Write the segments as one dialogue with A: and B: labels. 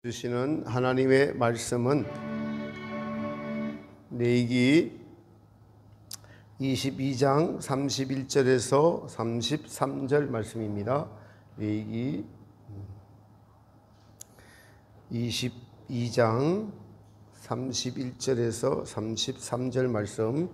A: 주시는 하나님의 말씀은 레위기 22장 31절에서 33절 말씀입니다. 레위기 22장 31절에서 33절 말씀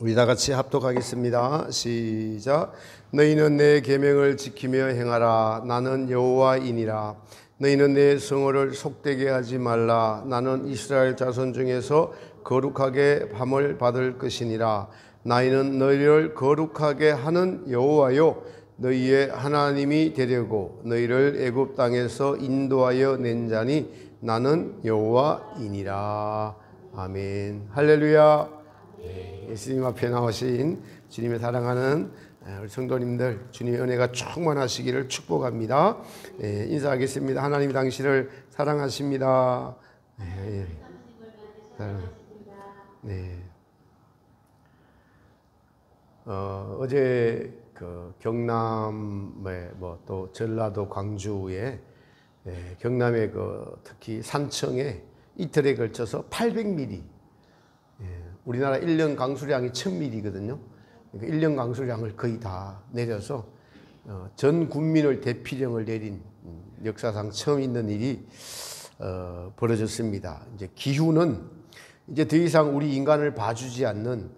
A: 우리 다 같이 합독하겠습니다. 시작. 너희는 내 계명을 지키며 행하라. 나는 여호와이니라. 너희는 내 성호를 속되게 하지 말라. 나는 이스라엘 자손 중에서 거룩하게 함을 받을 것이니라. 나는 너희를 거룩하게 하는 여호와요 너희의 하나님이 되려고 너희를 애굽 땅에서 인도하여 낸 자니 나는 여호와이니라. 아멘. 할렐루야. 예수님 앞에 나오신 주님의 사랑하는 우리 성도님들, 주님의 은혜가 충만하시기를 축복합니다. 인사하겠습니다. 하나님이 당신을 사랑하십니다. 어제 경남에 또 전라도 광주에 경남의 특히 산청에 이틀에 걸쳐서 800mm 우리나라 1년 강수량이 1000mm거든요. 그러니까 1년 강수량을 거의 다 내려서 전 국민을 대피령을 내린 역사상 처음 있는 일이 벌어졌습니다. 이제 기후는 이제 더 이상 우리 인간을 봐주지 않는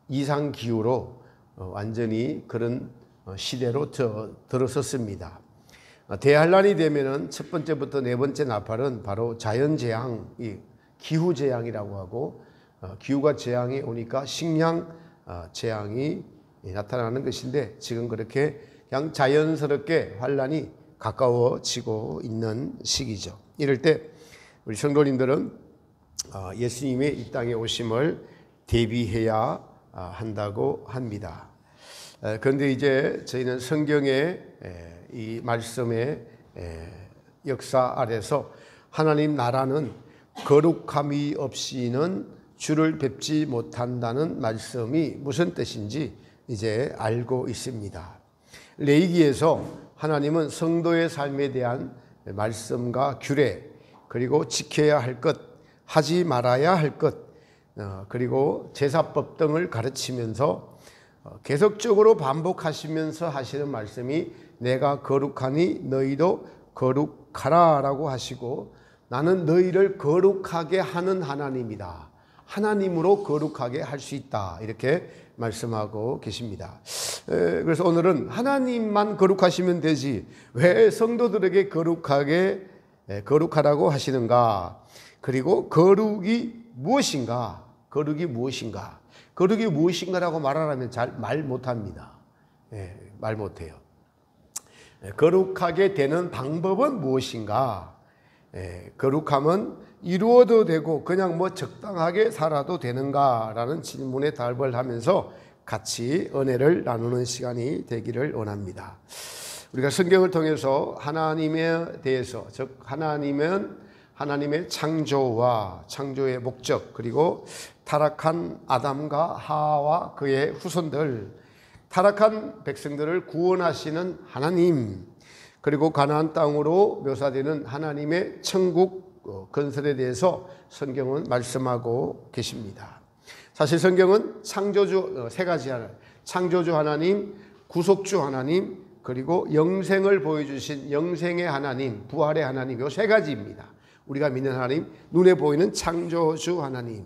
A: 이상 기후로 완전히 그런 시대로 들어섰습니다. 대한란이 되면은 첫 번째부터 네 번째 나팔은 바로 자연재앙, 기후재앙이라고 하고 기후가 재앙이 오니까 식량 재앙이 나타나는 것인데 지금 그렇게 그냥 자연스럽게 환란이 가까워지고 있는 시기죠. 이럴 때 우리 성도님들은 예수님의 이 땅에 오심을 대비해야 한다고 합니다. 그런데 이제 저희는 성경의 이 말씀의 역사 아래서 하나님 나라는 거룩함이 없이는 주를 뵙지 못한다는 말씀이 무슨 뜻인지 이제 알고 있습니다. 레위기에서 하나님은 성도의 삶에 대한 말씀과 규례, 그리고 지켜야 할 것, 하지 말아야 할 것, 그리고 제사법 등을 가르치면서 계속적으로 반복하시면서 하시는 말씀이 내가 거룩하니 너희도 거룩하라 라고 하시고 나는 너희를 거룩하게 하는 하나님이다. 하나님으로 거룩하게 할 수 있다. 이렇게 말씀하고 계십니다. 그래서 오늘은 하나님만 거룩하시면 되지 왜 성도들에게 거룩하라고 하시는가? 그리고 거룩이 무엇인가? 거룩이 무엇인가? 거룩이 무엇인가라고 말하라면 잘 말 못합니다. 말 못해요. 거룩하게 되는 방법은 무엇인가? 거룩함은 이루어도 되고 그냥 적당하게 살아도 되는가라는 질문에 답을 하면서 같이 은혜를 나누는 시간이 되기를 원합니다. 우리가 성경을 통해서 하나님에 대해서, 즉 하나님은 하나님의 창조와 창조의 목적, 그리고 타락한 아담과 하와와 그의 후손들, 타락한 백성들을 구원하시는 하나님, 그리고 가나안 땅으로 묘사되는 하나님의 천국 건설에 대해서 성경은 말씀하고 계십니다. 사실 성경은 창조주 세 가지 하나님, 창조주 하나님, 구속주 하나님, 그리고 영생을 보여주신 영생의 하나님, 부활의 하나님, 이 세 가지입니다. 우리가 믿는 하나님, 눈에 보이는 창조주 하나님,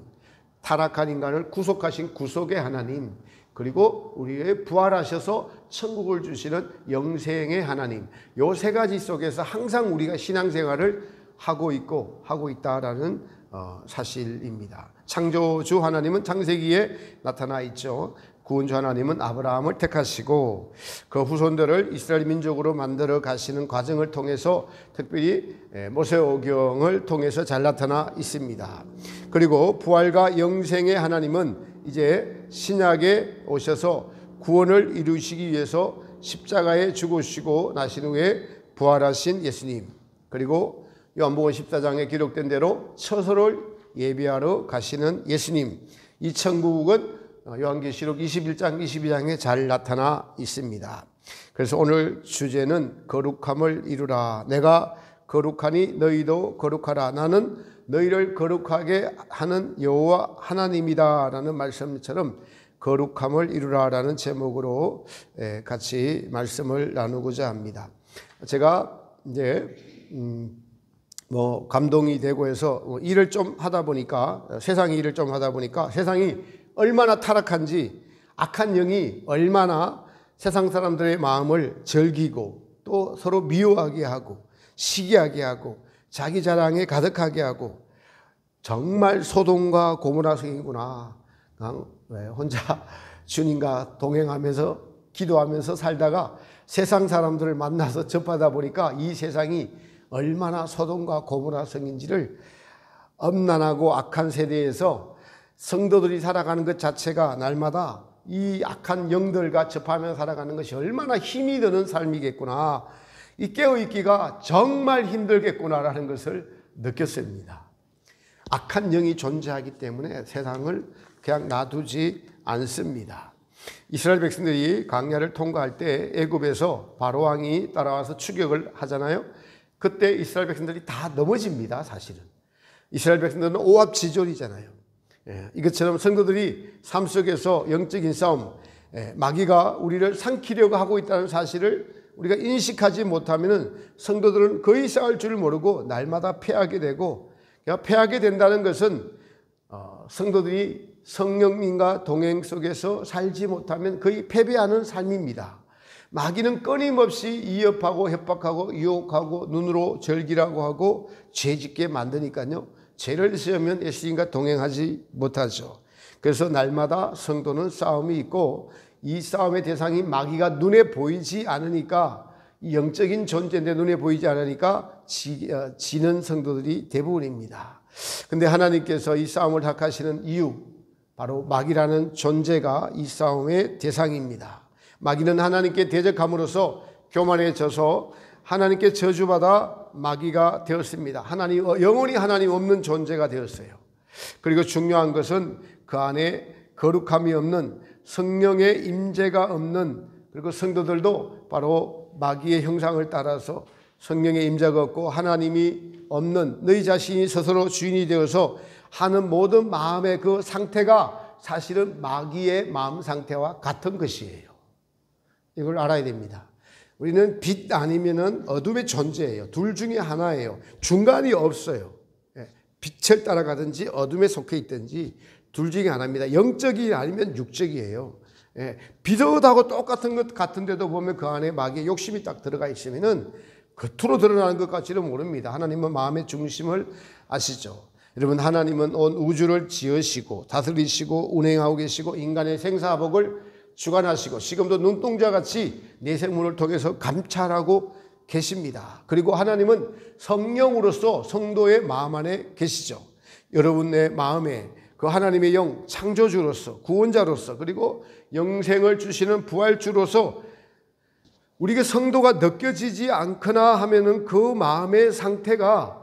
A: 타락한 인간을 구속하신 구속의 하나님, 그리고 우리의 부활하셔서 천국을 주시는 영생의 하나님, 이 세 가지 속에서 항상 우리가 신앙생활을 하고 있고 하고 있다라는 사실입니다. 창조주 하나님은 창세기에 나타나 있죠. 구원주 하나님은 아브라함을 택하시고 그 후손들을 이스라엘 민족으로 만들어 가시는 과정을 통해서 특별히 모세오경을 통해서 잘 나타나 있습니다. 그리고 부활과 영생의 하나님은 이제 신약에 오셔서 구원을 이루시기 위해서 십자가에 죽으시고 나신 후에 부활하신 예수님, 그리고 요한복음 14장에 기록된 대로 처소를 예비하러 가시는 예수님, 이 천국은 요한계시록 21장 22장에 잘 나타나 있습니다. 그래서 오늘 주제는 거룩함을 이루라. 내가 거룩하니 너희도 거룩하라. 나는 너희를 거룩하게 하는 여호와 하나님이다 라는 말씀처럼 거룩함을 이루라라는 제목으로 같이 말씀을 나누고자 합니다. 제가 이제 감동이 되고 해서 일을 좀 하다 보니까, 세상의 일을 좀 하다 보니까 세상이 얼마나 타락한지, 악한 영이 얼마나 세상 사람들의 마음을 즐기고 또 서로 미워하게 하고 시기하게 하고 자기 자랑에 가득하게 하고, 정말 소돔과 고모라 성이구나. 혼자 주님과 동행하면서 기도하면서 살다가 세상 사람들을 만나서 접하다 보니까 이 세상이 얼마나 소돔과 고모라 성인지를, 엄난하고 악한 세대에서 성도들이 살아가는 것 자체가 날마다 이 악한 영들과 접하며 살아가는 것이 얼마나 힘이 드는 삶이겠구나, 이 깨어있기가 정말 힘들겠구나라는 것을 느꼈습니다. 악한 영이 존재하기 때문에 세상을 그냥 놔두지 않습니다. 이스라엘 백성들이 광야를 통과할 때 애굽에서 바로왕이 따라와서 추격을 하잖아요. 그때 이스라엘 백성들이 다 넘어집니다. 사실은 이스라엘 백성들은 오합지졸이잖아요. 이것처럼 성도들이 삶 속에서 영적인 싸움, 마귀가 우리를 삼키려고 하고 있다는 사실을 우리가 인식하지 못하면 성도들은 거의 싸울 줄 모르고 날마다 패하게 되고, 패하게 된다는 것은 성도들이 성령님과 동행 속에서 살지 못하면 거의 패배하는 삶입니다. 마귀는 끊임없이 위협하고 협박하고 유혹하고 눈으로 절기라고 하고 죄짓게 만드니까요, 죄를 지으면 예수님과 동행하지 못하죠. 그래서 날마다 성도는 싸움이 있고, 이 싸움의 대상이 마귀가 눈에 보이지 않으니까, 이 영적인 존재인데 눈에 보이지 않으니까 지는 성도들이 대부분입니다. 근데 하나님께서 이 싸움을 택하시는 이유, 바로 마귀라는 존재가 이 싸움의 대상입니다. 마귀는 하나님께 대적함으로써 교만해져서 하나님께 저주받아 마귀가 되었습니다. 영원히 하나님 없는 존재가 되었어요. 그리고 중요한 것은 그 안에 거룩함이 없는, 성령의 임재가 없는, 그리고 성도들도 바로 마귀의 형상을 따라서 성령의 임재가 없고 하나님이 없는, 너희 자신이 스스로 주인이 되어서 하는 모든 마음의 그 상태가 사실은 마귀의 마음 상태와 같은 것이에요. 이걸 알아야 됩니다. 우리는 빛 아니면은 어둠의 존재예요. 둘 중에 하나예요. 중간이 없어요. 빛을 따라가든지 어둠에 속해 있든지 둘 중에 하나입니다. 영적이 아니면 육적이에요. 비슷하고 똑같은 것 같은데도 보면 그 안에 마귀의 욕심이 딱 들어가 있으면은 겉으로 드러나는 것 같지는 모릅니다. 하나님은 마음의 중심을 아시죠. 여러분, 하나님은 온 우주를 지으시고 다스리시고 운행하고 계시고 인간의 생사복을 주관하시고 지금도 눈동자같이 내생문을 통해서 감찰하고 계십니다. 그리고 하나님은 성령으로서 성도의 마음 안에 계시죠. 여러분의 마음에 그 하나님의 영, 창조주로서, 구원자로서, 그리고 영생을 주시는 부활주로서 우리가 성도가 느껴지지 않거나 하면은 그 마음의 상태가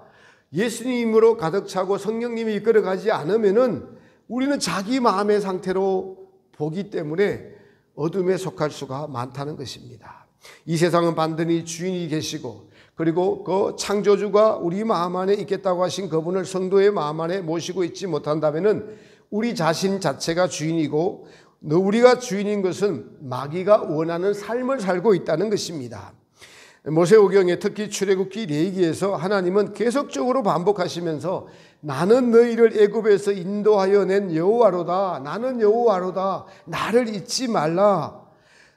A: 예수님으로 가득 차고 성령님이 이끌어가지 않으면은 우리는 자기 마음의 상태로 보기 때문에 어둠에 속할 수가 많다는 것입니다. 이 세상은 반드시 주인이 계시고, 그리고 그 창조주가 우리 마음 안에 있겠다고 하신 그분을 성도의 마음 안에 모시고 있지 못한다면은 우리 자신 자체가 주인이고, 우리가 주인인 것은 마귀가 원하는 삶을 살고 있다는 것입니다. 모세오경에 특히 출애굽기 레위기에서 하나님은 계속적으로 반복하시면서 나는 너희를 애굽에서 인도하여 낸 여호와로다. 나는 여호와로다. 나를 잊지 말라.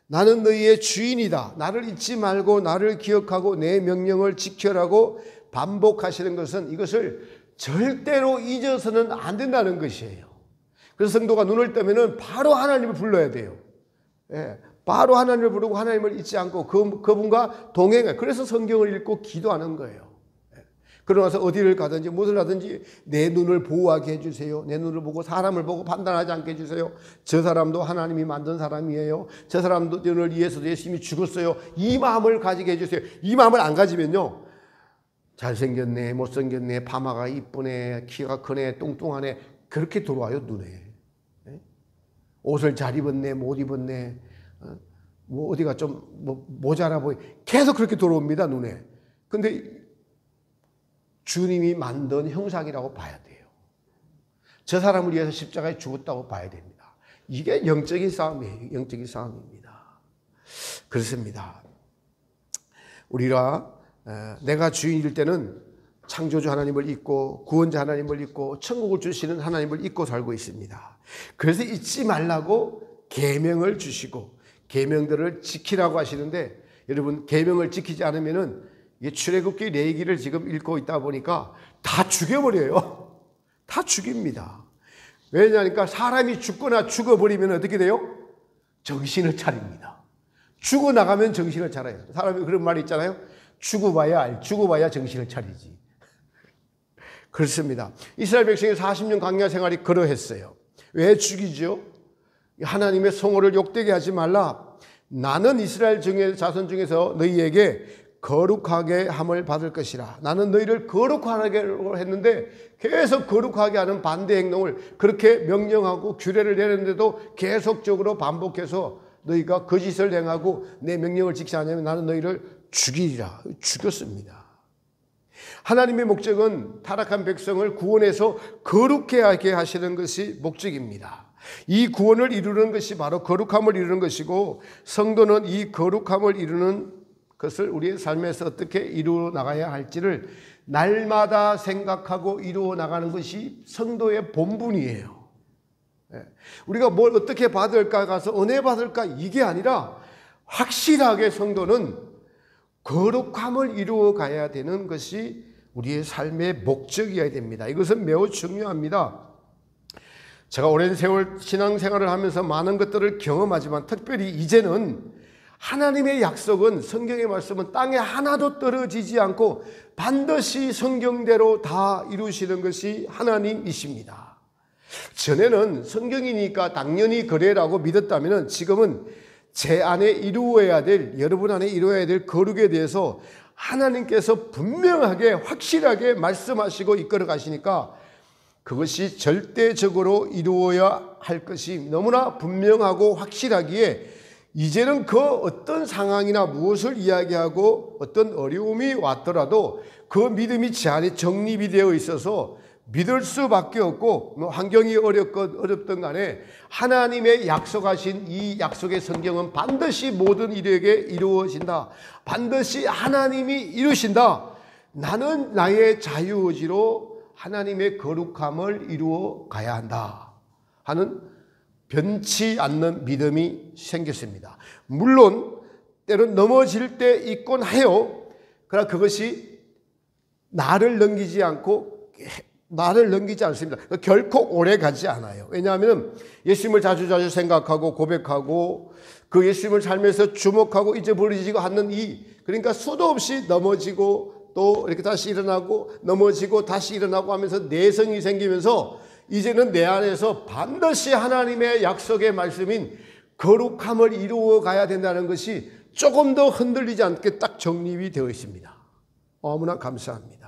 A: 나는 너희의 주인이다. 나를 잊지 말고 나를 기억하고 내 명령을 지켜라고 반복하시는 것은 이것을 절대로 잊어서는 안 된다는 것이에요. 그래서 성도가 눈을 뜨면은 바로 하나님을 불러야 돼요. 바로 하나님을 부르고 하나님을 잊지 않고 그분과 동행해. 그래서 성경을 읽고 기도하는 거예요. 그러고 나서 어디를 가든지 무엇을 하든지 내 눈을 보호하게 해주세요. 내 눈을 보고 사람을 보고 판단하지 않게 해주세요. 저 사람도 하나님이 만든 사람이에요. 저 사람도 오늘 위해서 예수님이 죽었어요. 이 마음을 가지게 해주세요. 이 마음을 안 가지면요, 잘생겼네, 못생겼네, 파마가 이쁘네, 키가 크네, 뚱뚱하네, 그렇게 들어와요. 눈에. 옷을 잘 입었네, 못 입었네, 뭐 어디가 좀 뭐 모자라 보이 계속 그렇게 돌아옵니다, 눈에. 근데 주님이 만든 형상이라고 봐야 돼요. 저 사람을 위해서 십자가에 죽었다고 봐야 됩니다. 이게 영적인 싸움이에요. 영적인 싸움입니다. 그렇습니다. 우리가 내가 주인일 때는 창조주 하나님을 잊고 구원자 하나님을 잊고 천국을 주시는 하나님을 잊고 살고 있습니다. 그래서 잊지 말라고 계명을 주시고 계명들을 지키라고 하시는데, 여러분 계명을 지키지 않으면은 출애굽기 레위기를 지금 읽고 있다 보니까 다 죽여버려요. 다 죽입니다. 왜냐하니까 사람이 죽거나 죽어버리면 어떻게 돼요? 정신을 차립니다. 죽어나가면 정신을 차려요. 사람이 그런 말이 있잖아요. 죽어봐야 정신을 차리지. 그렇습니다. 이스라엘 백성의 40년 광야 생활이 그러했어요. 왜 죽이죠? 하나님의 성호를 욕되게 하지 말라. 나는 이스라엘 자손 중에서 너희에게 거룩하게 함을 받을 것이라. 나는 너희를 거룩하게 했는데 계속 거룩하게 하는 반대 행동을 그렇게 명령하고 규례를 내렸는데도 계속적으로 반복해서 너희가 거짓을 행하고 내 명령을 지키지 않으면 나는 너희를 죽이리라. 죽였습니다. 하나님의 목적은 타락한 백성을 구원해서 거룩하게 하게 하시는 것이 목적입니다. 이 구원을 이루는 것이 바로 거룩함을 이루는 것이고, 성도는 이 거룩함을 이루는 것을 우리의 삶에서 어떻게 이루어 나가야 할지를 날마다 생각하고 이루어 나가는 것이 성도의 본분이에요. 우리가 뭘 어떻게 받을까 가서 은혜 받을까 이게 아니라 확실하게 성도는 거룩함을 이루어 가야 되는 것이 우리의 삶의 목적이어야 됩니다. 이것은 매우 중요합니다. 제가 오랜 세월 신앙생활을 하면서 많은 것들을 경험하지만 특별히 이제는 하나님의 약속은, 성경의 말씀은 땅에 하나도 떨어지지 않고 반드시 성경대로 다 이루시는 것이 하나님이십니다. 전에는 성경이니까 당연히 그래라고 믿었다면 지금은 제 안에 이루어야 될, 여러분 안에 이루어야 될 거룩에 대해서 하나님께서 분명하게 확실하게 말씀하시고 이끌어 가시니까 그것이 절대적으로 이루어야 할 것이 너무나 분명하고 확실하기에 이제는 그 어떤 상황이나 무엇을 이야기하고 어떤 어려움이 왔더라도 그 믿음이 제 안에 정립이 되어 있어서 믿을 수밖에 없고, 환경이 어렵던 간에 하나님의 약속하신 이 약속의 성경은 반드시 모든 이들에게 이루어진다. 반드시 하나님이 이루신다. 나는 나의 자유의지로 하나님의 거룩함을 이루어 가야 한다 하는 변치 않는 믿음이 생겼습니다. 물론 때론 넘어질 때 있곤 해요. 그러나 그것이 나를 넘기지 않습니다. 결코 오래 가지 않아요. 왜냐하면 예수님을 자주 생각하고 고백하고 그 예수님을 삶에서 주목하고 잊어버리지고 않는 그러니까 수도 없이 넘어지고 또 이렇게 다시 일어나고 넘어지고 다시 일어나고 하면서 내성이 생기면서 이제는 내 안에서 반드시 하나님의 약속의 말씀인 거룩함을 이루어 가야 된다는 것이 조금 더 흔들리지 않게 딱 정립이 되어 있습니다. 너무나 감사합니다.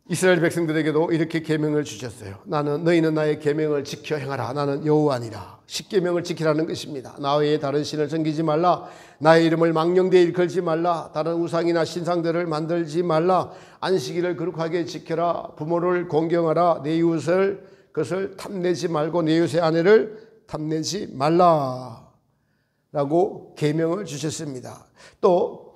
A: 이스라엘 백성들에게도 이렇게 계명을 주셨어요. 너희는 나의 계명을 지켜 행하라. 나는 여호와니라. 십계명을 지키라는 것입니다. 나 외에 다른 신을 섬기지 말라. 나의 이름을 망령되이 일컬지 말라. 다른 우상이나 신상들을 만들지 말라. 안식일을 거룩하게 지켜라. 부모를 공경하라. 내 이웃을 그것을 탐내지 말고 내 이웃의 아내를 탐내지 말라 라고 계명을 주셨습니다. 또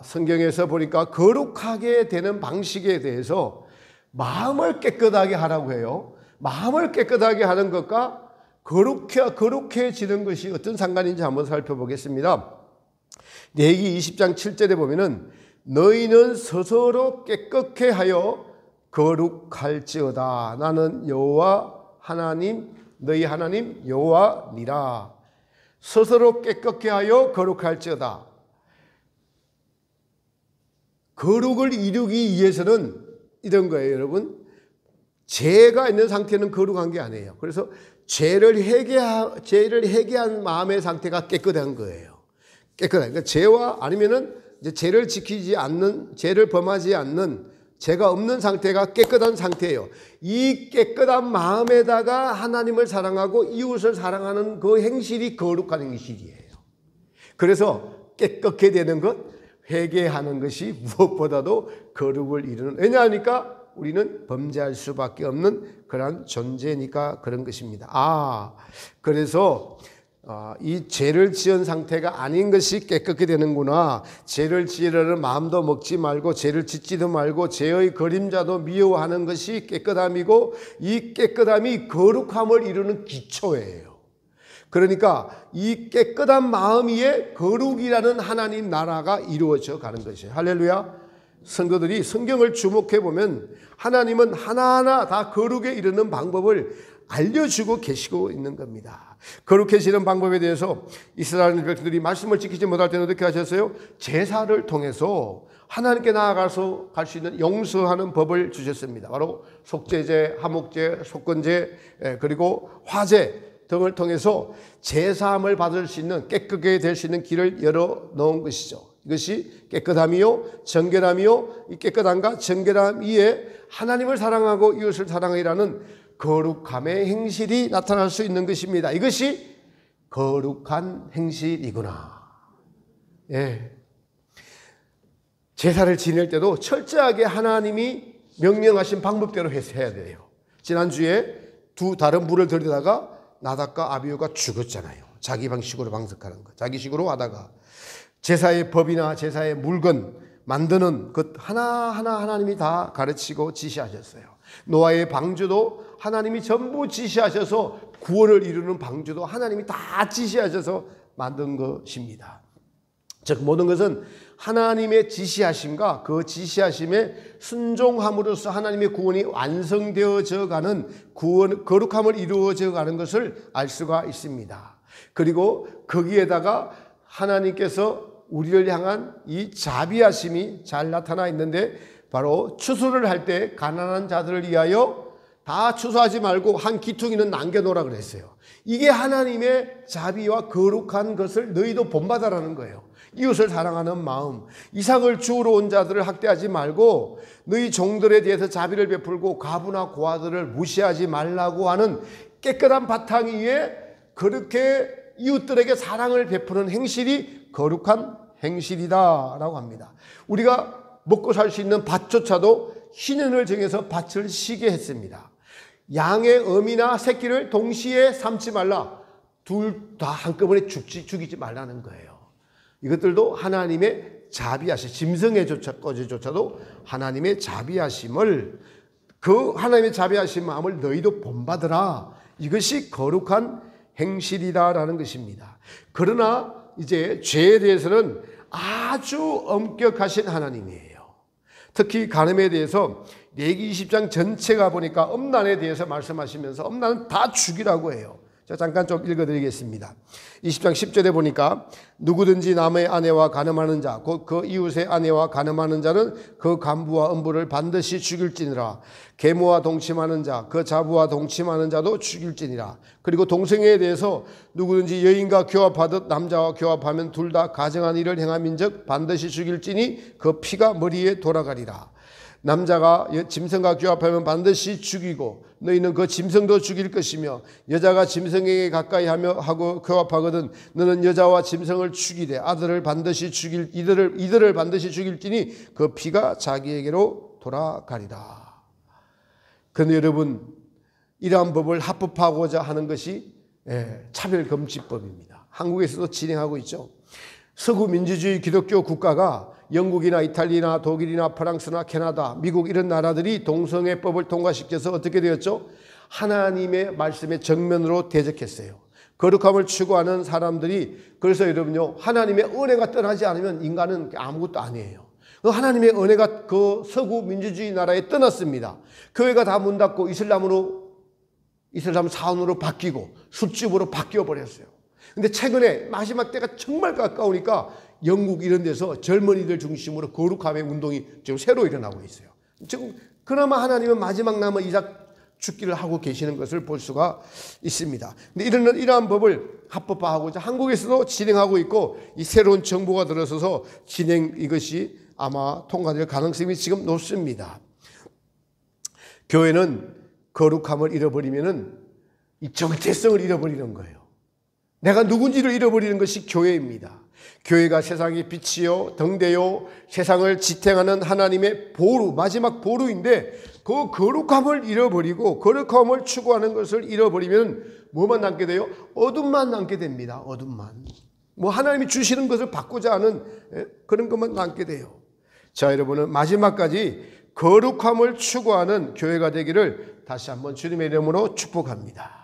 A: 성경에서 보니까 거룩하게 되는 방식에 대해서 마음을 깨끗하게 하라고 해요. 마음을 깨끗하게 하는 것과 거룩해지는 것이 어떤 상관인지 한번 살펴보겠습니다. 레위기 20장 7절에 보면은 너희는 스스로 깨끗게 하여 거룩할지어다. 나는 여호와 하나님 너희 하나님 여호와니라. 스스로 깨끗게 하여 거룩할지어다. 거룩을 이루기 위해서는 이런 거예요, 여러분. 죄가 있는 상태는 거룩한 게 아니에요. 그래서 죄를 회개한 마음의 상태가 깨끗한 거예요. 깨끗한. 그러니까 죄와 아니면은 이제 죄를 지키지 않는, 죄를 범하지 않는, 죄가 없는 상태가 깨끗한 상태예요. 이 깨끗한 마음에다가 하나님을 사랑하고 이웃을 사랑하는 그 행실이 거룩한 행실이에요. 그래서 깨끗게 되는 것, 회개하는 것이 무엇보다도 거룩을 이루는, 왜냐하니까 우리는 범죄할 수밖에 없는 그런 존재니까 그런 것입니다. 그래서 이 죄를 지은 상태가 아닌 것이 깨끗게 되는구나. 죄를 지으려는 마음도 먹지 말고 죄를 짓지도 말고 죄의 그림자도 미워하는 것이 깨끗함이고, 이 깨끗함이 거룩함을 이루는 기초예요. 그러니까 이 깨끗한 마음 위에 거룩이라는 하나님 나라가 이루어져 가는 것이에요. 할렐루야. 성도들이 성경을 주목해 보면 하나님은 하나하나 다 거룩에 이르는 방법을 알려주고 계시고 있는 겁니다. 거룩해지는 방법에 대해서 이스라엘 백성들이 말씀을 지키지 못할 때는 어떻게 하셨어요? 제사를 통해서 하나님께 나아가서 갈 수 있는 용서하는 법을 주셨습니다. 바로 속죄제, 화목제, 속건제, 그리고 화제 등을 통해서 제사함을 받을 수 있는, 깨끗하게 될 수 있는 길을 열어 놓은 것이죠. 이것이 깨끗함이요 정결함이요, 이 깨끗함과 정결함 위에 하나님을 사랑하고 이웃을 사랑하라는 거룩함의 행실이 나타날 수 있는 것입니다. 이것이 거룩한 행실이구나. 제사를 지낼 때도 철저하게 하나님이 명령하신 방법대로 해야 돼요. 지난주에 두 다른 불을 들여다가 나답과 아비후가 죽었잖아요. 자기 방식으로 방석하는 것, 자기 식으로 하다가 제사의 법이나 제사의 물건 만드는 것 하나하나 하나님이 다 가르치고 지시하셨어요. 노아의 방주도 하나님이 전부 지시하셔서, 구원을 이루는 방주도 하나님이 다 지시하셔서 만든 것입니다. 즉 모든 것은 하나님의 지시하심과 그 지시하심에 순종함으로써 하나님의 구원이 완성되어져 가는, 거룩함을 이루어져 가는 것을 알 수가 있습니다. 그리고 거기에다가 하나님께서 우리를 향한 이 자비하심이 잘 나타나 있는데, 바로 추수를 할 때 가난한 자들을 위하여 다 추수하지 말고 한 기퉁이는 남겨놓으라 그랬어요. 이게 하나님의 자비와 거룩한 것을 너희도 본받아라는 거예요. 이웃을 사랑하는 마음, 이삭을 주우러 온 자들을 학대하지 말고 너희 종들에 대해서 자비를 베풀고 과부나 고아들을 무시하지 말라고 하는 깨끗한 바탕 위에 그렇게 이웃들에게 사랑을 베푸는 행실이 거룩한 행실이다라고 합니다. 우리가 먹고 살 수 있는 밭조차도 희년을 정해서 밭을 쉬게 했습니다. 양의 어미나 새끼를 동시에 삼지 말라. 둘 다 한꺼번에 죽이지 말라는 거예요. 이것들도 하나님의 자비하심, 짐승의 거제조차도 하나님의 자비하심을, 그 하나님의 자비하신 마음을 너희도 본받으라. 이것이 거룩한 행실이다라는 것입니다. 그러나 이제 죄에 대해서는 아주 엄격하신 하나님이에요. 특히 간음에 대해서 레위기 20장 전체가 보니까 음란에 대해서 말씀하시면서 음란은 다 죽이라고 해요. 제가 잠깐 좀 읽어드리겠습니다. 20장 10절에 보니까 누구든지 남의 아내와 간음하는 자, 곧 그 이웃의 아내와 간음하는 자는 그 간부와 음부를 반드시 죽일지니라. 계모와 동침하는 자, 그 자부와 동침하는 자도 죽일지니라. 그리고 동성애에 대해서 누구든지 여인과 교합하듯 남자와 교합하면 둘 다 가정한 일을 행함인즉 반드시 죽일지니 그 피가 머리에 돌아가리라. 남자가 짐승과 교합하면 반드시 죽이고 너희는 그 짐승도 죽일 것이며, 여자가 짐승에게 가까이 하고 교합하거든 너는 여자와 짐승을 죽이되 이들을 반드시 죽일지니 그 피가 자기에게로 돌아가리라. 그런데 여러분, 이러한 법을 합법화하고자 하는 것이 차별금지법입니다. 한국에서도 진행하고 있죠. 서구 민주주의 기독교 국가가 영국이나 이탈리아나 독일이나 프랑스나 캐나다, 미국 이런 나라들이 동성애법을 통과시켜서 어떻게 되었죠? 하나님의 말씀에 정면으로 대적했어요. 거룩함을 추구하는 사람들이, 그래서 여러분요, 하나님의 은혜가 떠나지 않으면 인간은 아무것도 아니에요. 하나님의 은혜가 그 서구 민주주의 나라에 떠났습니다. 교회가 다 문 닫고 이슬람 사원으로 바뀌고 술집으로 바뀌어 버렸어요. 근데 최근에 마지막 때가 정말 가까우니까 영국 이런 데서 젊은이들 중심으로 거룩함의 운동이 지금 새로 일어나고 있어요. 지금 그나마 하나님은 마지막 남은 이삭 죽기를 하고 계시는 것을 볼 수가 있습니다. 근데 이러한 법을 합법화하고자 한국에서도 진행하고 있고, 이 새로운 정부가 들어서서 이것이 아마 통과될 가능성이 지금 높습니다. 교회는 거룩함을 잃어버리면은 이 정체성을 잃어버리는 거예요. 내가 누군지를 잃어버리는 것이 교회입니다. 교회가 세상의 빛이요 등대요 세상을 지탱하는 하나님의 보루, 마지막 보루인데 그 거룩함을 잃어버리고 거룩함을 추구하는 것을 잃어버리면 뭐만 남게 돼요? 어둠만 남게 됩니다. 어둠만. 뭐 하나님이 주시는 것을 받고자 하는 그런 것만 남게 돼요. 자, 여러분은 마지막까지 거룩함을 추구하는 교회가 되기를 다시 한번 주님의 이름으로 축복합니다.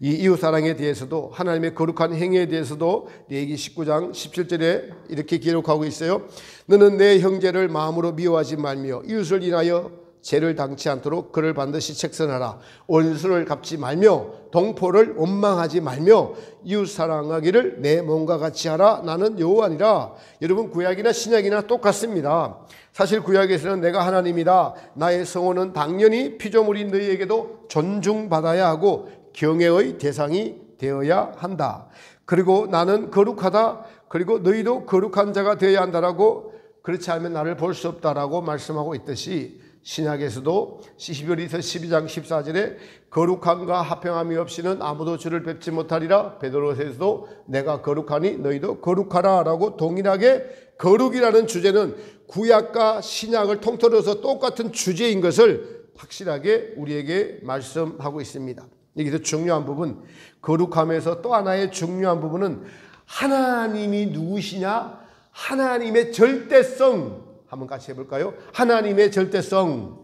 A: 이 이웃사랑에 대해서도 하나님의 거룩한 행위에 대해서도 레위기 19장 17절에 이렇게 기록하고 있어요. 너는 내 형제를 마음으로 미워하지 말며 이웃을 인하여 죄를 당치 않도록 그를 반드시 책선하라. 원수를 갚지 말며 동포를 원망하지 말며 이웃 사랑하기를 내 몸과 같이 하라. 나는 여호와니라. 여러분 구약이나 신약이나 똑같습니다. 사실 구약에서는 내가 하나님이다. 나의 성호는 당연히 피조물인 너희에게도 존중받아야 하고 경외의 대상이 되어야 한다. 그리고 나는 거룩하다. 그리고 너희도 거룩한 자가 되어야 한다라고, 그렇지 않으면 나를 볼 수 없다라고 말씀하고 있듯이 신약에서도 시스비어리서 12장 14절에 거룩함과 합평함이 없이는 아무도 주를 뵙지 못하리라. 베드로서에서도 내가 거룩하니 너희도 거룩하라 라고 동일하게 거룩이라는 주제는 구약과 신약을 통틀어서 똑같은 주제인 것을 확실하게 우리에게 말씀하고 있습니다. 여기서 중요한 부분, 거룩함에서 또 하나의 중요한 부분은 하나님이 누구시냐? 하나님의 절대성. 한번 같이 해볼까요? 하나님의 절대성.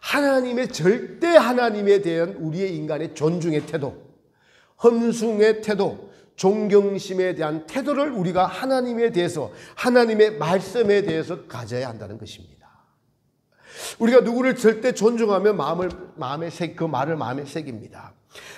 A: 하나님의 절대 하나님에 대한 우리의 인간의 존중의 태도, 헌숭의 태도, 존경심에 대한 태도를 우리가 하나님에 대해서, 하나님의 말씀에 대해서 가져야 한다는 것입니다. 우리가 누구를 절대 존중하면 그 말을 마음에 새깁니다.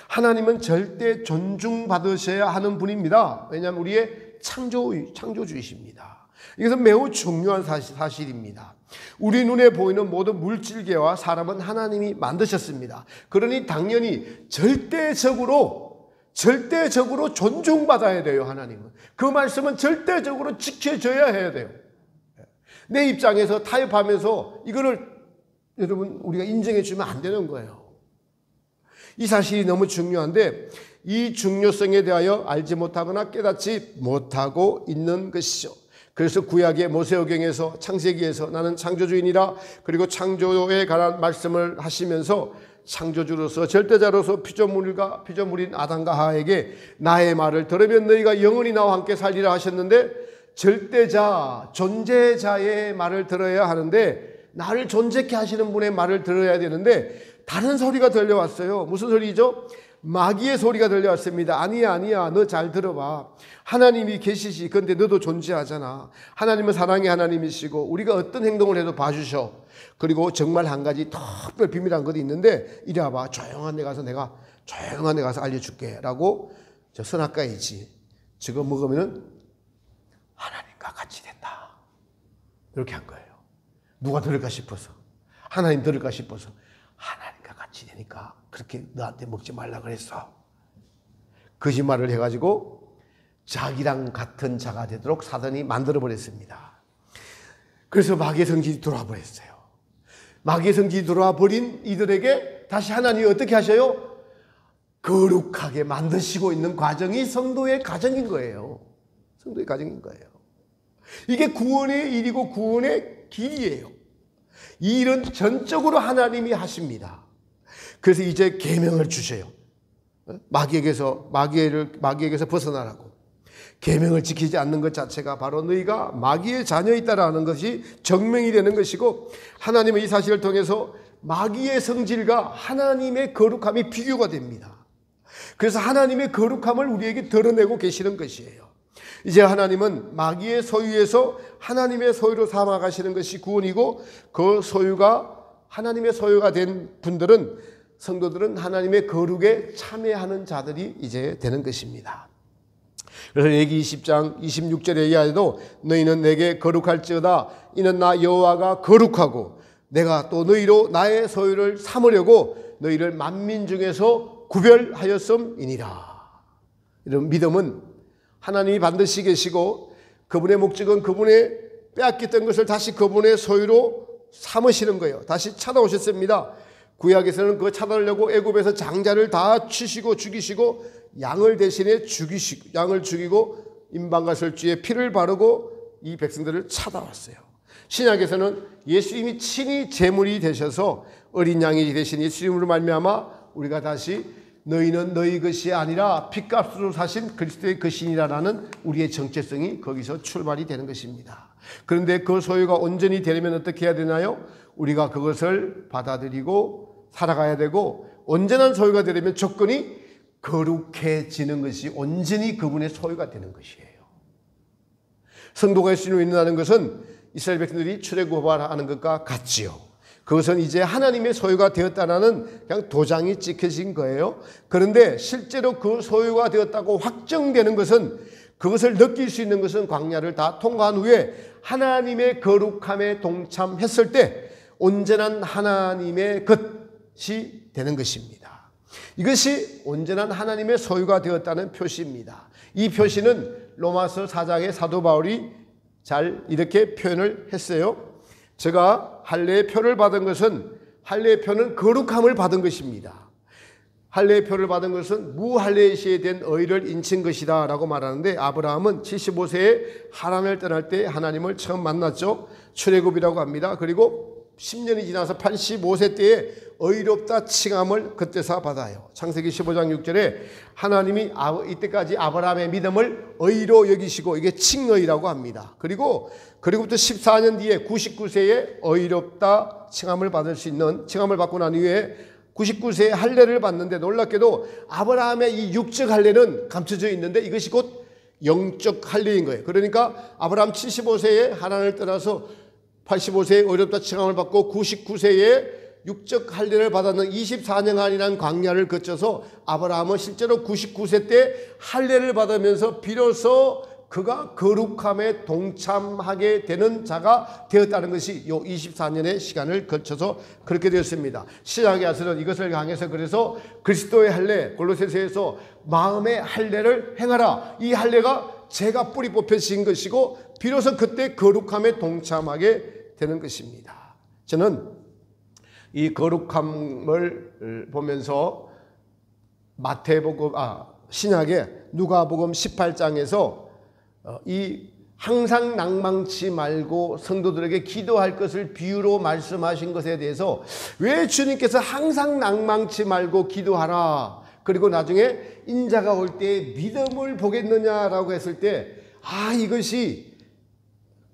A: 하나님은 절대 존중받으셔야 하는 분입니다. 왜냐하면 우리의 창조주이십니다. 이것은 매우 중요한 사실입니다. 우리 눈에 보이는 모든 물질계와 사람은 하나님이 만드셨습니다. 그러니 당연히 절대적으로 존중받아야 돼요. 하나님은. 그 말씀은 절대적으로 지켜져야 해야 돼요. 내 입장에서 타협하면서 이거를 여러분 우리가 인정해 주면 안 되는 거예요. 이 사실이 너무 중요한데 이 중요성에 대하여 알지 못하거나 깨닫지 못하고 있는 것이죠. 그래서 구약의 모세오경에서 창세기에서 나는 창조주이니라, 그리고 창조에 관한 말씀을 하시면서 창조주로서 절대자로서 피조물인 아담과 하와에게 나의 말을 들으면 너희가 영원히 나와 함께 살리라 하셨는데, 절대자, 존재자의 말을 들어야 하는데, 나를 존재케 하시는 분의 말을 들어야 되는데 다른 소리가 들려왔어요. 무슨 소리죠? 마귀의 소리가 들려왔습니다. 아니야 너 잘 들어봐. 하나님이 계시지. 그런데 너도 존재하잖아. 하나님은 사랑의 하나님이시고 우리가 어떤 행동을 해도 봐주셔. 그리고 정말 한 가지 특별 비밀한 것도 있는데 이리 와봐. 조용한 데 가서 내가 알려줄게 라고, 저 선악과에 있지, 저거 먹으면 하나님과 같이 된다. 이렇게 한 거예요. 누가 들을까 싶어서, 하나님 들을까 싶어서 하나님과 같이 되니까 그렇게 너한테 먹지 말라 그랬어. 거짓말을 해가지고 자기랑 같은 자가 되도록 사단이 만들어버렸습니다. 그래서 마귀의 성질이 돌아와 버렸어요. 마귀의 성질이 돌아와 버린 이들에게 다시 하나님이 어떻게 하셔요? 거룩하게 만드시고 있는 과정이 성도의 과정인 거예요. 성도의 과정인 거예요. 이게 구원의 일이고 구원의 길이에요. 이 일은 전적으로 하나님이 하십니다. 그래서 이제 계명을 주셔요. 마귀에게서 벗어나라고. 계명을 지키지 않는 것 자체가 바로 너희가 마귀의 자녀이다라는 것이 증명이 되는 것이고, 하나님은 이 사실을 통해서 마귀의 성질과 하나님의 거룩함이 비교가 됩니다. 그래서 하나님의 거룩함을 우리에게 드러내고 계시는 것이에요. 이제 하나님은 마귀의 소유에서 하나님의 소유로 삼아가시는 것이 구원이고, 그 소유가 하나님의 소유가 된 분들은, 성도들은 하나님의 거룩에 참여하는 자들이 이제 되는 것입니다. 그래서 레위기 20장 26절에 이하에도 너희는 내게 거룩할지어다. 이는 나 여호와가 거룩하고 내가 또 너희로 나의 소유를 삼으려고 너희를 만민 중에서 구별하였음이니라. 이런 믿음은 하나님이 반드시 계시고 그분의 목적은 그분의 빼앗겼던 것을 다시 그분의 소유로 삼으시는 거예요. 다시 찾아오셨습니다. 구약에서는 그거 찾아오려고 애굽에서 장자를 다 치시고 죽이시고 양을 대신에 양을 죽이고 임방과 설주에 피를 바르고 이 백성들을 찾아왔어요. 신약에서는 예수님이 친히 제물이 되셔서 어린 양이 되신 예수님으로 말미암아 우리가 다시 너희는 너희 것이 아니라 핏값으로 사신 그리스도의 것이니라라는 우리의 정체성이 거기서 출발이 되는 것입니다. 그런데 그 소유가 온전히 되려면 어떻게 해야 되나요? 우리가 그것을 받아들이고 살아가야 되고, 온전한 소유가 되려면 조건이 거룩해지는 것이 온전히 그분의 소유가 되는 것이에요. 성도가 예수님으로 인하는 것은 이스라엘 백성들이 출애굽하는 것과 같지요. 그것은 이제 하나님의 소유가 되었다는 그냥 도장이 찍혀진 거예요. 그런데 실제로 그 소유가 되었다고 확정되는 것은, 그것을 느낄 수 있는 것은 광야를 다 통과한 후에 하나님의 거룩함에 동참했을 때 온전한 하나님의 것이 되는 것입니다. 이것이 온전한 하나님의 소유가 되었다는 표시입니다. 이 표시는 로마서 4장의 사도 바울이 잘 이렇게 표현을 했어요. 제가 할례의 표를 받은 것은, 할례의 표는 거룩함을 받은 것입니다. 할례의 표를 받은 것은 무할례의 시에 된 의를 인친 것이다 라고 말하는데, 아브라함은 75세에 하란을 떠날 때 하나님을 처음 만났죠. 출애굽이라고 합니다. 그리고 10년이 지나서 85세 때에 의롭다 칭함을 그때서 받아요. 창세기 15장 6절에 하나님이 이때까지 아브라함의 믿음을 의로 여기시고, 이게 칭의라고 합니다. 그리고부터 14년 뒤에 99세에 의롭다 칭함을 받을 수 있는, 칭함을 받고 난 이후에 99세에 할례를 받는데, 놀랍게도 아브라함의 이 육적 할례는 감춰져 있는데 이것이 곧 영적 할례인 거예요. 그러니까 아브라함 75세에 하란을 떠나서 85세에 의롭다 칭함을 받고 99세에 육적 할례를 받았는 24년간이라는 광야를 거쳐서 아브라함은 실제로 99세 때 할례를 받으면서 비로소 그가 거룩함에 동참하게 되는 자가 되었다는 것이 이 24년의 시간을 거쳐서 그렇게 되었습니다. 신약에 와서는 이것을 강해서 그래서 그리스도의 할례, 골로새서에서 마음의 할례를 행하라. 이 할례가 제가 뿌리 뽑혀진 것이고 비로소 그때 거룩함에 동참하게 되는 것입니다. 저는 이 거룩함을 보면서 신약의 누가복음 18장에서 이 항상 낭망치 말고 성도들에게 기도할 것을 비유로 말씀하신 것에 대해서, 왜 주님께서 항상 낭망치 말고 기도하라, 그리고 나중에 인자가 올 때 믿음을 보겠느냐라고 했을 때 이것이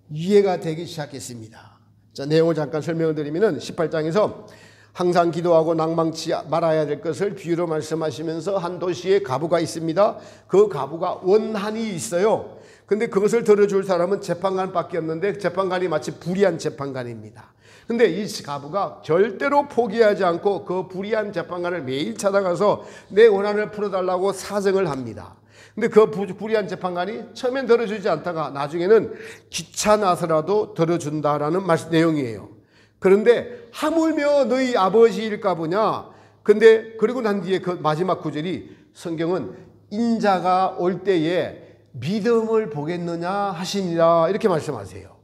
A: 이해가 되기 시작했습니다. 자, 내용을 잠깐 설명을 드리면 18장에서 항상 기도하고 낭망치 말아야 될 것을 비유로 말씀하시면서 한 도시에 가부가 있습니다. 그 가부가 원한이 있어요. 근데 그것을 들어줄 사람은 재판관밖에 없는데 재판관이 마치 불의한 재판관입니다. 근데 이 가부가 절대로 포기하지 않고 그 불의한 재판관을 매일 찾아가서 내 원한을 풀어달라고 사정을 합니다. 근데 그 불의한 재판관이 처음엔 들어주지 않다가 나중에는 귀찮아서라도 들어준다라는 내용이에요. 그런데 하물며 너희 아버지일까 보냐. 근데 그리고 난 뒤에 그 마지막 구절이, 성경은 인자가 올 때에 믿음을 보겠느냐 하시니라 이렇게 말씀하세요.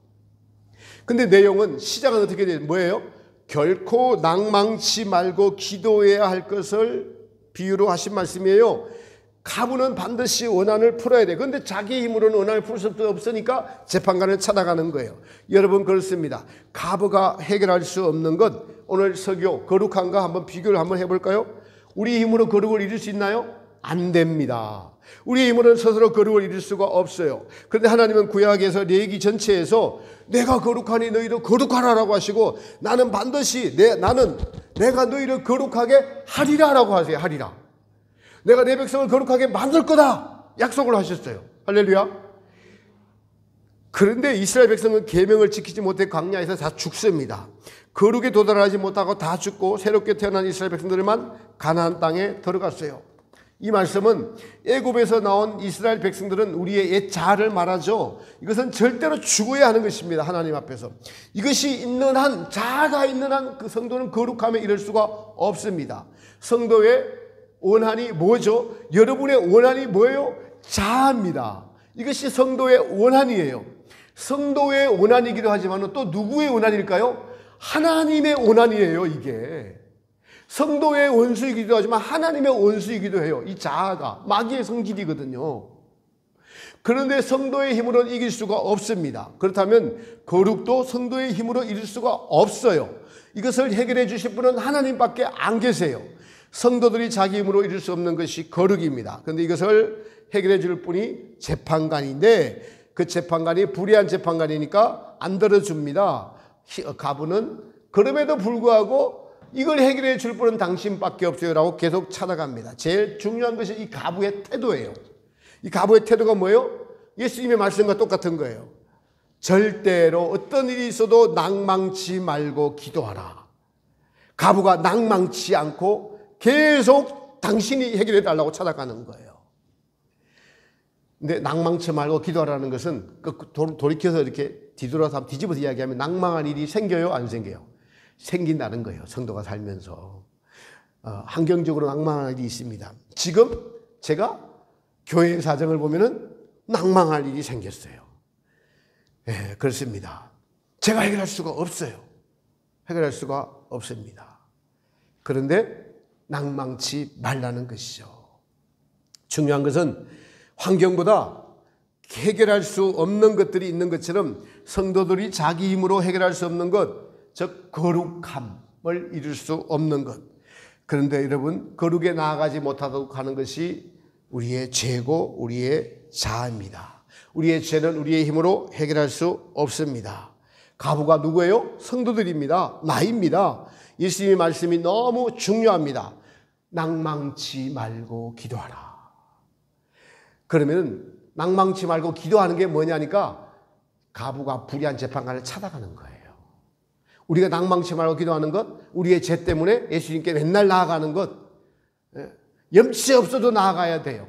A: 근데 내용은, 시작은 어떻게 돼요? 뭐예요? 결코 낭망치 말고 기도해야 할 것을 비유로 하신 말씀이에요. 가부는 반드시 원한을 풀어야 돼. 그런데 자기 힘으로는 원한을 풀 수 없으니까 재판관을 찾아가는 거예요. 여러분, 그렇습니다. 가부가 해결할 수 없는 것, 오늘 설교 거룩함과 한번 비교를 한번 해볼까요? 우리 힘으로 거룩을 이룰 수 있나요? 안 됩니다. 우리 힘으로는 스스로 거룩을 이룰 수가 없어요. 그런데 하나님은 구약에서 레위기 전체에서 내가 거룩하니 너희도 거룩하라라고 하시고, 나는 반드시 내가 너희를 거룩하게 하리라라고 하세요. 하리라. 내가 내 백성을 거룩하게 만들 거다 약속을 하셨어요. 할렐루야. 그런데 이스라엘 백성은 계명을 지키지 못해 광야에서 다 죽습니다. 거룩에 도달하지 못하고 다 죽고 새롭게 태어난 이스라엘 백성들만 가나안 땅에 들어갔어요. 이 말씀은 애굽에서 나온 이스라엘 백성들은 우리의 옛 자아를 말하죠. 이것은 절대로 죽어야 하는 것입니다. 하나님 앞에서. 이것이 있는 한, 자아가 있는 한 그 성도는 거룩함에 이를 수가 없습니다. 성도의 원한이 뭐죠? 여러분의 원한이 뭐예요? 자아입니다. 이것이 성도의 원한이에요. 성도의 원한이기도 하지만 또 누구의 원한일까요? 하나님의 원한이에요, 이게. 성도의 원수이기도 하지만 하나님의 원수이기도 해요. 이 자아가 마귀의 성질이거든요. 그런데 성도의 힘으로는 이길 수가 없습니다. 그렇다면 거룩도 성도의 힘으로 이길 수가 없어요. 이것을 해결해 주실 분은 하나님밖에 안 계세요. 성도들이 자기 힘으로 이룰 수 없는 것이 거룩입니다. 그런데 이것을 해결해 줄 분이 재판관인데 그 재판관이 불의한 재판관이니까 안 들어줍니다. 가부는 그럼에도 불구하고 이걸 해결해 줄 분은 당신밖에 없어요 라고 계속 찾아갑니다. 제일 중요한 것이 이 가부의 태도예요. 이 가부의 태도가 뭐예요? 예수님의 말씀과 똑같은 거예요. 절대로 어떤 일이 있어도 낭망치 말고 기도하라. 가부가 낭망치 않고 계속 당신이 해결해 달라고 찾아가는 거예요. 근데 낭망치 말고 기도하라는 것은 돌이켜서 이렇게 뒤돌아서 뒤집어서 이야기하면 낭망한 일이 생겨요? 안 생겨요? 생긴다는 거예요. 성도가 살면서. 환경적으로 낭망할 일이 있습니다. 지금 제가 교회 사정을 보면은 낭망할 일이 생겼어요. 예, 그렇습니다. 제가 해결할 수가 없어요. 해결할 수가 없습니다. 그런데 낭망치 말라는 것이죠. 중요한 것은 환경보다 해결할 수 없는 것들이 있는 것처럼 성도들이 자기 힘으로 해결할 수 없는 것, 즉 거룩함을 이룰 수 없는 것. 그런데 여러분, 거룩에 나아가지 못하도록 하는 것이 우리의 죄고 우리의 자아입니다. 우리의 죄는 우리의 힘으로 해결할 수 없습니다. 가부가 누구예요? 성도들입니다. 나입니다. 예수님의 말씀이 너무 중요합니다. 낭망치 말고 기도하라. 그러면 낭망치 말고 기도하는 게 뭐냐니까 가부가 불의한 재판관을 찾아가는 거예요. 우리가 낭망치 말고 기도하는 것, 우리의 죄 때문에 예수님께 맨날 나아가는 것, 염치 없어도 나아가야 돼요.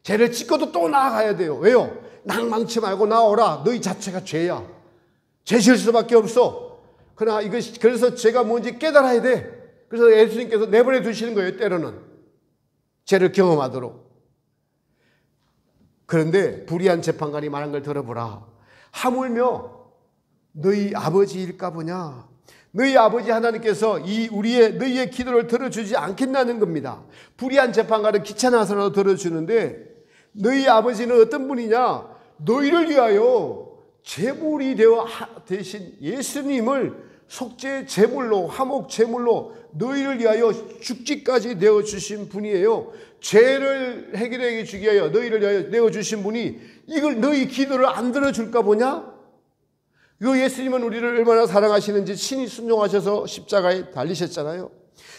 A: 죄를 짓고도 또 나아가야 돼요. 왜요? 낭망치 말고 나오라. 너희 자체가 죄야. 죄질 수밖에 없어. 그러나 그래서 죄가 뭔지 깨달아야 돼. 그래서 예수님께서 내버려 두시는 거예요. 때로는 죄를 경험하도록. 그런데 불의한 재판관이 말한 걸 들어보라. 하물며 너희 아버지일까 보냐. 너희 아버지 하나님께서 너희의 기도를 들어주지 않겠다는 겁니다. 불의한 재판관은 귀찮아서라도 들어주는데 너희 아버지는 어떤 분이냐? 너희를 위하여 제물이 되어 대신 예수님을 속죄 제물로, 화목 제물로 너희를 위하여 죽기까지 내어주신 분이에요. 죄를 해결해 주기 위하여 너희를 위하여 내어주신 분이 이걸 너희 기도를 안 들어줄까 보냐? 이거 예수님은 우리를 얼마나 사랑하시는지 친히 순종하셔서 십자가에 달리셨잖아요.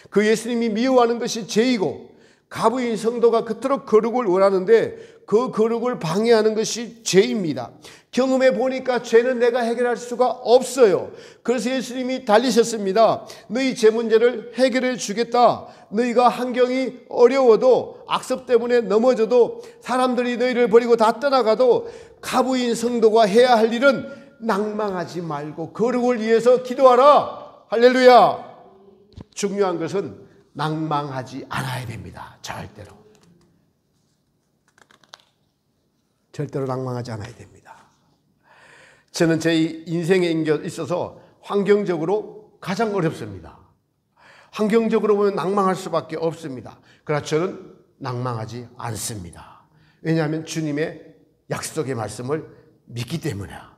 A: 그 예수님이 미워하는 것이 죄이고 가부인 성도가 그토록 거룩을 원하는데 그 거룩을 방해하는 것이 죄입니다. 경험해 보니까 죄는 내가 해결할 수가 없어요. 그래서 예수님이 달리셨습니다. 너희 죄 문제를 해결해 주겠다. 너희가 환경이 어려워도 악습 때문에 넘어져도 사람들이 너희를 버리고 다 떠나가도 가부인 성도가 해야 할 일은 낭망하지 말고 거룩을 위해서 기도하라. 할렐루야. 중요한 것은 낭망하지 않아야 됩니다. 절대로 낭망하지 않아야 됩니다. 저는 제 인생에 있어서 환경적으로 가장 어렵습니다. 환경적으로 보면 낭망할 수밖에 없습니다. 그러나 저는 낭망하지 않습니다. 왜냐하면 주님의 약속의 말씀을 믿기 때문이야.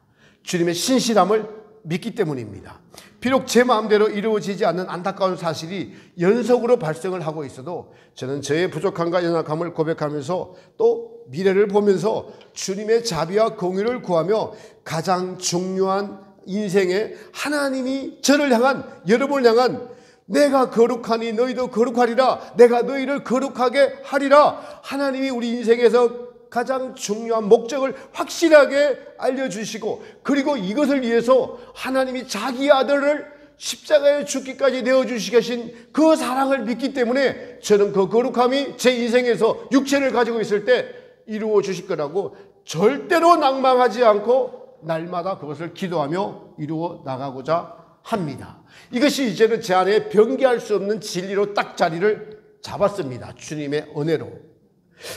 A: 주님의 신실함을 믿기 때문입니다. 비록 제 마음대로 이루어지지 않는 안타까운 사실이 연속으로 발생을 하고 있어도 저는 저의 부족함과 연약함을 고백하면서 또 미래를 보면서 주님의 자비와 공의를 구하며 가장 중요한 인생에 하나님이 저를 향한, 여러분을 향한 내가 거룩하니 너희도 거룩하리라, 내가 너희를 거룩하게 하리라, 하나님이 우리 인생에서 가장 중요한 목적을 확실하게 알려주시고 그리고 이것을 위해서 하나님이 자기 아들을 십자가에 죽기까지 내어주시게 하신 그 사랑을 믿기 때문에 저는 그 거룩함이 제 인생에서 육체를 가지고 있을 때 이루어 주실 거라고 절대로 낭망하지 않고 날마다 그것을 기도하며 이루어 나가고자 합니다. 이것이 이제는 제 안에 변개할 수 없는 진리로 딱 자리를 잡았습니다. 주님의 은혜로.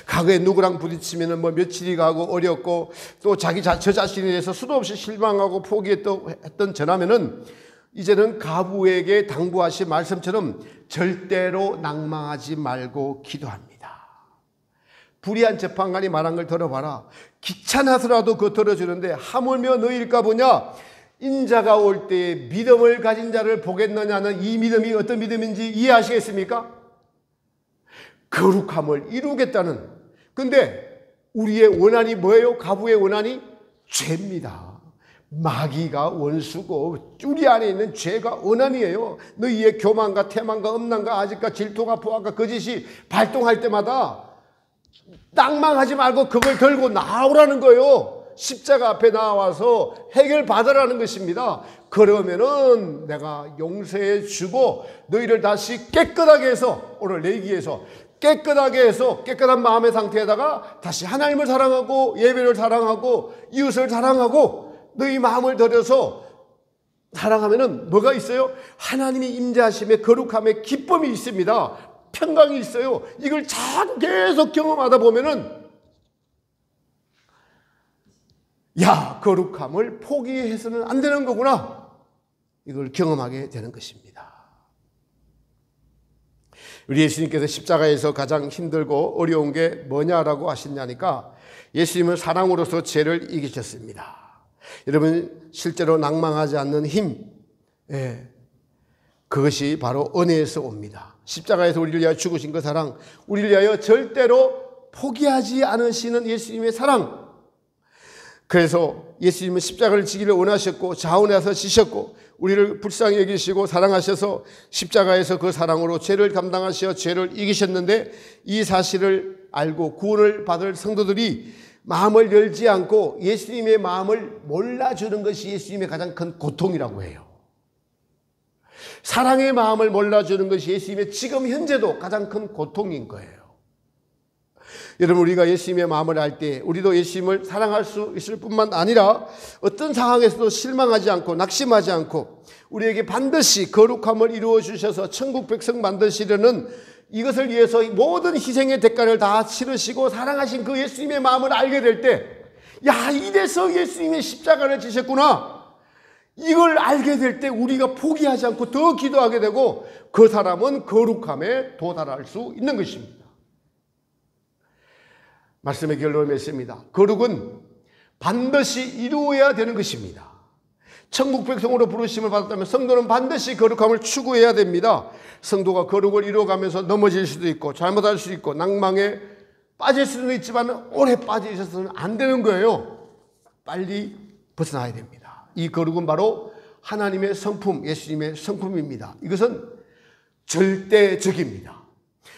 A: 과거에 누구랑 부딪히면 며칠이 가고 어렵고 또 저 자신에 대해서 수도 없이 실망하고 포기했던 저라면은 이제는 가부에게 당부하신 말씀처럼 절대로 낭망하지 말고 기도합니다. 불의한 재판관이 말한 걸 들어봐라. 귀찮아서라도 그거 들어주는데 하물며 너희일까 보냐. 인자가 올 때에 믿음을 가진 자를 보겠느냐는 이 믿음이 어떤 믿음인지 이해하시겠습니까? 거룩함을 이루겠다는. 근데 우리의 원한이 뭐예요? 가부의 원한이 죄입니다. 마귀가 원수고 우리 안에 있는 죄가 원한이에요. 너희의 교만과 태만과 음란과 아직과 질투가 부하가 거짓이 발동할 때마다 낭망하지 말고 그걸 들고 나오라는 거예요. 십자가 앞에 나와서 해결받으라는 것입니다. 그러면은 내가 용서해 주고 너희를 다시 깨끗하게 해서, 오늘 내기에서 깨끗하게 해서 깨끗한 마음의 상태에다가 다시 하나님을 사랑하고 예배를 사랑하고 이웃을 사랑하고 너희 마음을 들여서 사랑하면은 뭐가 있어요? 하나님이 임재하심에 거룩함에 기쁨이 있습니다. 평강이 있어요. 이걸 자꾸 계속 경험하다 보면은 야, 거룩함을 포기해서는 안 되는 거구나. 이걸 경험하게 되는 것입니다. 우리 예수님께서 십자가에서 가장 힘들고 어려운 게 뭐냐라고 하셨냐니까 예수님은 사랑으로서 죄를 이기셨습니다. 여러분, 실제로 낭망하지 않는 힘, 그것이 바로 은혜에서 옵니다. 십자가에서 우리를 위하여 죽으신 그 사랑, 우리를 위하여 절대로 포기하지 않으시는 예수님의 사랑. 그래서 예수님은 십자가를 지기를 원하셨고 자원해서 지셨고 우리를 불쌍히 여기시고 사랑하셔서 십자가에서 그 사랑으로 죄를 감당하시어 죄를 이기셨는데, 이 사실을 알고 구원을 받을 성도들이 마음을 열지 않고 예수님의 마음을 몰라주는 것이 예수님의 가장 큰 고통이라고 해요. 사랑의 마음을 몰라주는 것이 예수님의 지금 현재도 가장 큰 고통인 거예요. 여러분, 우리가 예수님의 마음을 알 때 우리도 예수님을 사랑할 수 있을 뿐만 아니라 어떤 상황에서도 실망하지 않고 낙심하지 않고 우리에게 반드시 거룩함을 이루어 주셔서 천국 백성 만드시려는, 이것을 위해서 모든 희생의 대가를 다 치르시고 사랑하신 그 예수님의 마음을 알게 될 때, 야, 이래서 예수님의 십자가를 지셨구나. 이걸 알게 될 때 우리가 포기하지 않고 더 기도하게 되고 그 사람은 거룩함에 도달할 수 있는 것입니다. 말씀의 결론을 맺습니다. 거룩은 반드시 이루어야 되는 것입니다. 천국 백성으로 부르심을 받았다면 성도는 반드시 거룩함을 추구해야 됩니다. 성도가 거룩을 이루어가면서 넘어질 수도 있고 잘못할 수도 있고 낭망에 빠질 수도 있지만 오래 빠져 있어서는 안 되는 거예요. 빨리 벗어나야 됩니다. 이 거룩은 바로 하나님의 성품, 예수님의 성품입니다. 이것은 절대적입니다.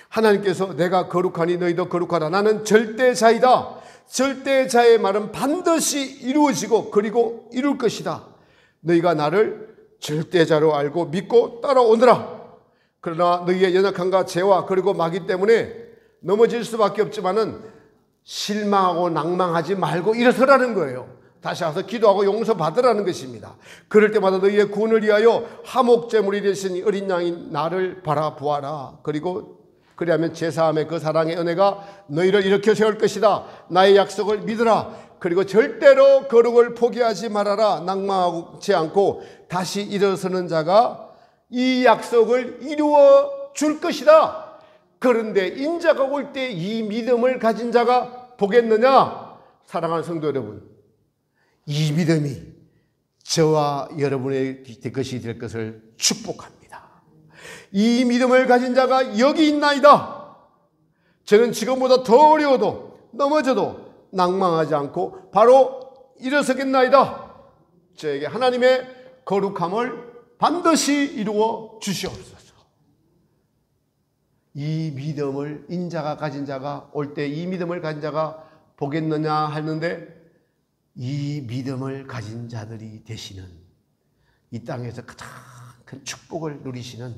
A: 하나님께서 내가 거룩하니 너희도 거룩하라. 나는 절대자이다. 절대자의 말은 반드시 이루어지고 그리고 이룰 것이다. 너희가 나를 절대자로 알고 믿고 따라오느라. 그러나 너희의 연약함과 죄와 그리고 마귀 때문에 넘어질 수밖에 없지만은 실망하고 낭망하지 말고 일어서라는 거예요. 다시 와서 기도하고 용서받으라는 것입니다. 그럴 때마다 너희의 구원을 위하여 화목제물이 되신 어린 양인 나를 바라보아라. 그리고 그리하면 제사함의 그 사랑의 은혜가 너희를 일으켜 세울 것이다. 나의 약속을 믿으라. 그리고 절대로 거룩을 포기하지 말아라. 낭망하지 않고 다시 일어서는 자가 이 약속을 이루어 줄 것이다. 그런데 인자가 올 때 이 믿음을 가진 자가 보겠느냐? 사랑하는 성도 여러분, 이 믿음이 저와 여러분의 것이 될 것을 축복합니다. 이 믿음을 가진 자가 여기 있나이다. 저는 지금보다 더 어려워도 넘어져도 낭망하지 않고 바로 일어서겠나이다. 저에게 하나님의 거룩함을 반드시 이루어 주시옵소서. 이 믿음을 인자가 가진 자가 올 때 이 믿음을 가진 자가 보겠느냐 하는데, 이 믿음을 가진 자들이 되시는, 이 땅에서 가장 큰 축복을 누리시는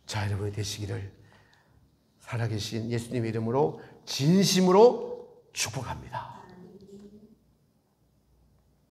A: 자 여러분이 되시기를 살아계신 예수님의 이름으로 진심으로 축복합니다.